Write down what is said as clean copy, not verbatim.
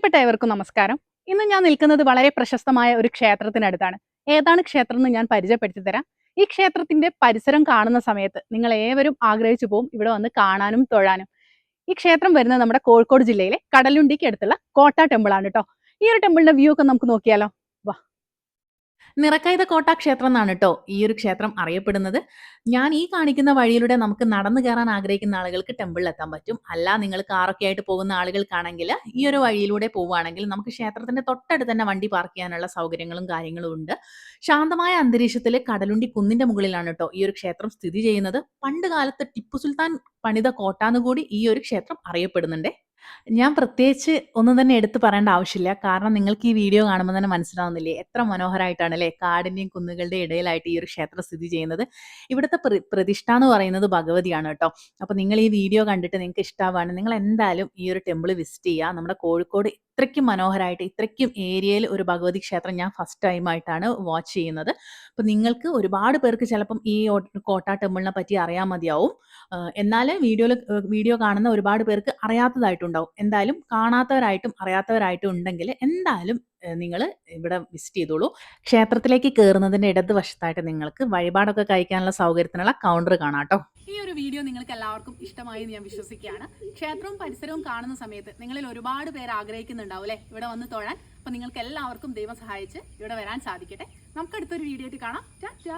പ്രിയപ്പെട്ട ഏവർക്കും നമസ്കാരം. ഇന്ന് ഞാൻ നിൽക്കുന്നത് വളരെ പ്രശസ്തമായ ഒരു ക്ഷേത്രത്തിനടുത്താണ്. ഏതാണ് ക്ഷേത്രം എന്ന് ഞാൻ പരിചയപ്പെടുത്തി തരാം. ഈ ക്ഷേത്രത്തിന്റെ പരിസരം കാണുന്ന സമയത്ത് നിങ്ങൾ ഏവരും ആഗ്രഹിച്ചു പോകും ഇവിടെ വന്ന് കാണാനും തൊഴാനും. ഈ ക്ഷേത്രം വരുന്നത് നമ്മുടെ കോഴിക്കോട് ജില്ലയിലെ കടലുണ്ടിക്ക് അടുത്തുള്ള കോട്ട ടെമ്പിൾ ആണ് കേട്ടോ. ഈ ഒരു ടെമ്പിളിന്റെ വ്യൂ ഒക്കെ നമുക്ക് നോക്കിയാലോ. വാ. നിറക്കൈത കോട്ട ക്ഷേത്രം എന്നാണ് കേട്ടോ ഈ ഒരു ക്ഷേത്രം അറിയപ്പെടുന്നത്. ഞാൻ ഈ കാണിക്കുന്ന വഴിയിലൂടെ നമുക്ക് നടന്നു കയറാൻ ആഗ്രഹിക്കുന്ന ആളുകൾക്ക് ടെമ്പിളിൽ എത്താൻ പറ്റും. അല്ല, നിങ്ങൾ കാറൊക്കെ ആയിട്ട് പോകുന്ന ആളുകൾക്കാണെങ്കിൽ ഈ ഒരു വഴിയിലൂടെ പോവുകയാണെങ്കിൽ നമുക്ക് ക്ഷേത്രത്തിന്റെ തൊട്ടടുത്ത് തന്നെ വണ്ടി പാർക്ക് ചെയ്യാനുള്ള സൗകര്യങ്ങളും കാര്യങ്ങളും ഉണ്ട്. ശാന്തമായ അന്തരീക്ഷത്തിൽ കടലുണ്ടി കുന്നിന്റെ മുകളിലാണ് കേട്ടോ ഈ ഒരു ക്ഷേത്രം സ്ഥിതി ചെയ്യുന്നത്. പണ്ട് കാലത്ത് ടിപ്പു സുൽത്താൻ പണിത കോട്ട എന്നുകൂടി ഈ ഒരു ക്ഷേത്രം അറിയപ്പെടുന്നുണ്ട്. ഞാൻ പ്രത്യേകിച്ച് ഒന്നും തന്നെ എടുത്ത് പറയേണ്ട ആവശ്യമില്ല. കാരണം നിങ്ങൾക്ക് ഈ വീഡിയോ കാണുമ്പോൾ തന്നെ മനസ്സിലാവുന്നില്ലേ എത്ര മനോഹരമായിട്ടാണ് അല്ലേ കാടിന്റെയും കുന്നുകളുടെയും ഇടയിലായിട്ട് ഈ ഒരു ക്ഷേത്രം സ്ഥിതി ചെയ്യുന്നത്. ഇവിടുത്തെ പ്രതിഷ്ഠ എന്ന് പറയുന്നത് ഭഗവതിയാണ് കേട്ടോ. അപ്പോൾ നിങ്ങൾ ഈ വീഡിയോ കണ്ടിട്ട് നിങ്ങൾക്ക് ഇഷ്ടമാവാണ് നിങ്ങൾ എന്തായാലും ഈ ഒരു ടെമ്പിൾ വിസിറ്റ് ചെയ്യുക. നമ്മുടെ കോഴിക്കോട് ഇത്രയ്ക്കും മനോഹരമായിട്ട് ഇത്രയ്ക്കും ഏരിയയിൽ ഒരു ഭഗവതി ക്ഷേത്രം ഞാൻ ഫസ്റ്റ് ടൈമായിട്ടാണ് വാച്ച് ചെയ്യുന്നത്. അപ്പോൾ നിങ്ങൾക്ക് ഒരുപാട് പേർക്ക് ചിലപ്പം ഈ കോട്ട ടെമ്പിളിനെ പറ്റി അറിയാൻ മതിയാവും. എന്നാൽ വീഡിയോ കാണുന്ന ഒരുപാട് പേർക്ക് അറിയാത്തതായിട്ടുണ്ടാവും. എന്തായാലും കാണാത്തവരായിട്ടും അറിയാത്തവരായിട്ടും ഉണ്ടെങ്കിൽ എന്തായാലും നിങ്ങൾ ഇവിടെ വിസിറ്റ് ചെയ്തോളൂ. ക്ഷേത്രത്തിലേക്ക് കയറുന്നതിന്റെ ഇടതുവശത്തായിട്ട് നിങ്ങൾക്ക് വഴിപാടൊക്കെ കഴിക്കാനുള്ള സൗകര്യത്തിനുള്ള കൗണ്ടർ കാണാം കേട്ടോ. ഈ ഒരു വീഡിയോ നിങ്ങൾക്ക് എല്ലാവർക്കും ഇഷ്ടമായി എന്ന് ഞാൻ വിശ്വസിക്കുകയാണ്. ക്ഷേത്രവും പരിസരവും കാണുന്ന സമയത്ത് നിങ്ങളിൽ ഒരുപാട് പേര് ആഗ്രഹിക്കുന്നുണ്ടാവും അല്ലേ ഇവിടെ വന്ന് തൊഴാൻ. അപ്പൊ നിങ്ങൾക്ക് എല്ലാവർക്കും ദൈവം സഹായിച്ച് ഇവിടെ വരാൻ സാധിക്കട്ടെ. നമുക്ക് അടുത്തൊരു വീഡിയോ ആയിട്ട് കാണാം. ടാറ്റാ.